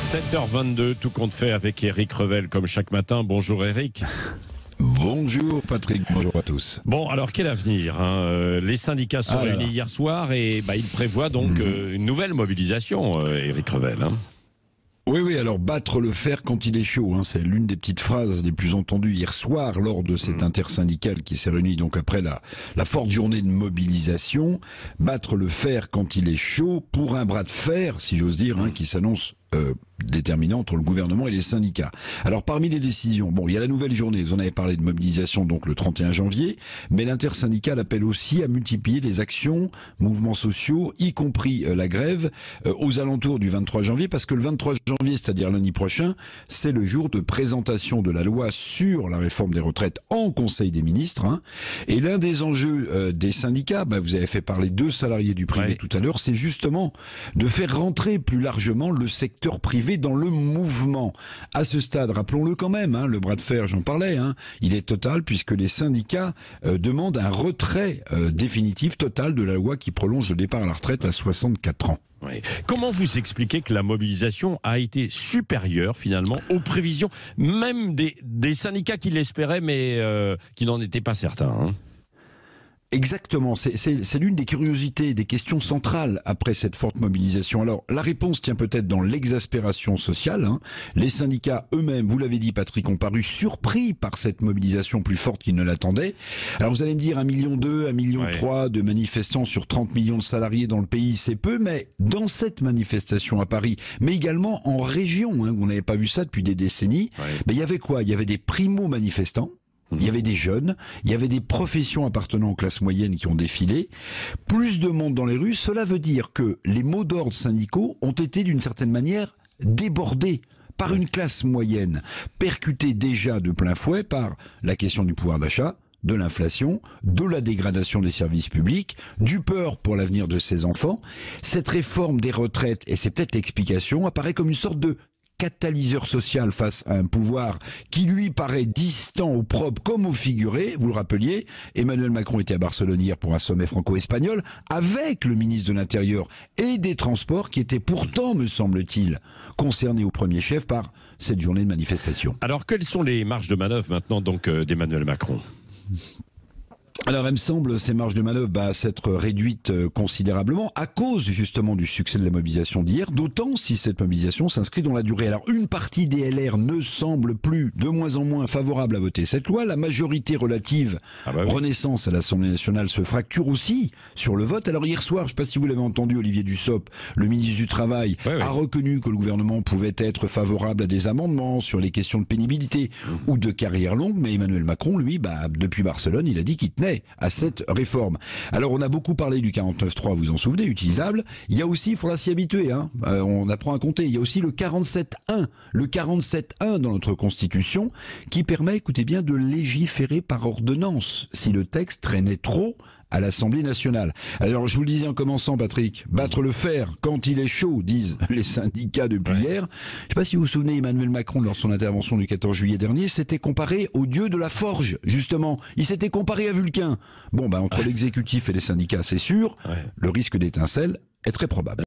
7h22, tout compte fait avec Éric Revel comme chaque matin. Bonjour Éric. Bonjour Patrick, bonjour à tous. Bon, alors quel avenir Les syndicats sont réunis hier soir et ils prévoient donc une nouvelle mobilisation, Éric Revel. Oui, alors battre le fer quand il est chaud, c'est l'une des petites phrases les plus entendues hier soir lors de cette intersyndicale qui s'est réunie donc après la forte journée de mobilisation. Battre le fer quand il est chaud pour un bras de fer, si j'ose dire, qui s'annonce déterminant entre le gouvernement et les syndicats. Alors parmi les décisions, il y a la nouvelle journée, vous en avez parlé de mobilisation donc le 31 janvier, mais l'intersyndicale appelle aussi à multiplier les actions, mouvements sociaux, y compris la grève, aux alentours du 23 janvier, parce que le 23 janvier, c'est-à-dire lundi prochain, c'est le jour de présentation de la loi sur la réforme des retraites en Conseil des ministres, et l'un des enjeux des syndicats, vous avez fait parler 2 salariés du privé tout à l'heure, c'est justement de faire rentrer plus largement le secteur privé dans le mouvement. À ce stade, rappelons-le quand même, le bras de fer, j'en parlais, il est total puisque les syndicats demandent un retrait définitif total de la loi qui prolonge le départ à la retraite à 64 ans. Oui. Comment vous expliquez que la mobilisation a été supérieure finalement aux prévisions, même des syndicats qui l'espéraient mais qui n'en étaient pas certains Exactement, c'est l'une des curiosités, des questions centrales après cette forte mobilisation. Alors, la réponse tient peut-être dans l'exaspération sociale. Les syndicats eux-mêmes, vous l'avez dit Patrick, ont paru surpris par cette mobilisation plus forte qu'ils ne l'attendaient. Alors vous allez me dire 1,2 million, 1,3 million de manifestants sur 30 millions de salariés dans le pays, c'est peu, mais dans cette manifestation à Paris, mais également en région, vous n'avez pas vu ça depuis des décennies, il y avait quoi? Il y avait des primo-manifestants. Il y avait des jeunes, il y avait des professions appartenant aux classes moyennes qui ont défilé. Plus de monde dans les rues, cela veut dire que les mots d'ordre syndicaux ont été d'une certaine manière débordés par une classe moyenne, percutée déjà de plein fouet par la question du pouvoir d'achat, de l'inflation, de la dégradation des services publics, du peur pour l'avenir de ses enfants. Cette réforme des retraites, et c'est peut-être l'explication, apparaît comme une sorte de catalyseur social face à un pouvoir qui lui paraît distant au propre comme au figuré. Vous le rappeliez, Emmanuel Macron était à Barcelone hier pour un sommet franco-espagnol avec le ministre de l'Intérieur et des Transports qui était pourtant, me semble-t-il, concerné au premier chef par cette journée de manifestation. Alors quelles sont les marges de manœuvre maintenant donc d'Emmanuel Macron ? Alors, il me semble, ces marges de manœuvre s'être réduites considérablement à cause justement du succès de la mobilisation d'hier, d'autant si cette mobilisation s'inscrit dans la durée. Alors, une partie des LR ne semble plus, de moins en moins, favorable à voter cette loi. La majorité relative Renaissance à l'Assemblée nationale se fracture aussi sur le vote. Alors, hier soir, je ne sais pas si vous l'avez entendu, Olivier Dussopt, le ministre du Travail, a reconnu que le gouvernement pouvait être favorable à des amendements sur les questions de pénibilité ou de carrière longue, mais Emmanuel Macron, lui, depuis Barcelone, il a dit qu'il tenait à cette réforme. Alors on a beaucoup parlé du 49.3, vous en souvenez, utilisable. Il y a aussi, il faudra s'y habituer, on apprend à compter, il y a aussi le 47.1. Le 47.1 dans notre Constitution qui permet, écoutez bien, de légiférer par ordonnance si le texte traînait trop à l'Assemblée nationale. Alors je vous le disais en commençant Patrick, battre le fer quand il est chaud, disent les syndicats depuis hier. Je ne sais pas si vous vous souvenez, Emmanuel Macron lors de son intervention du 14 juillet dernier s'était comparé au dieu de la forge, justement. Il s'était comparé à Vulcain. Entre l'exécutif et les syndicats, c'est sûr, le risque d'étincelle est très probable.